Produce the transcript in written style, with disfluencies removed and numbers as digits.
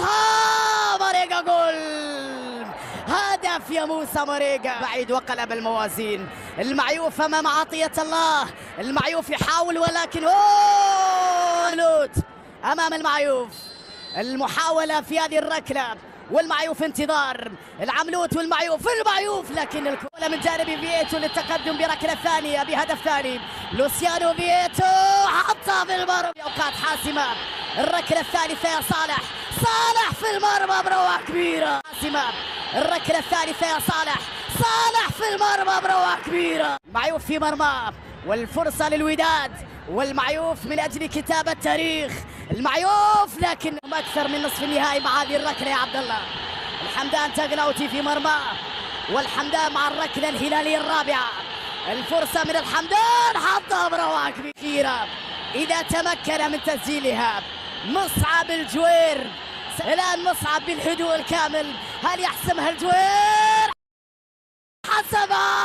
حطها ماريجا، جول، هدف يا موسى ماريجا بعيد وقلب الموازين. المعيوف امام عطية الله، المعيوف يحاول ولكن لوت امام المعيوف. المحاولة في هذه الركلة والمعيوف انتظار العملوت المعيوف لكن الكرة من جانب فييتو للتقدم بركلة ثانية بهدف ثاني. لوسيانو فييتو حطها في المرمى، اوقات حاسمة. الركلة الثالثة يا صالح في المرمى بروعة كبيرة، حاسمة. الركلة الثالثة يا صالح في المرمى بروعة كبيرة. المعيوف في مرمى والفرصة للوداد، والمعيوف من أجل كتابة تاريخ. المعيوف لكن أكثر من نصف النهائي مع هذه الركلة يا عبد الله. الحمدان تغناوتي في مرمى، والحمدان مع الركلة الهلالية الرابعة. الفرصة من الحمدان حطها بروعة كبيرة إذا تمكن من تسجيلها. مصعب الجوير الآن، مصعب بالهدوء الكامل، هل يحسمها الجوير؟ حسبها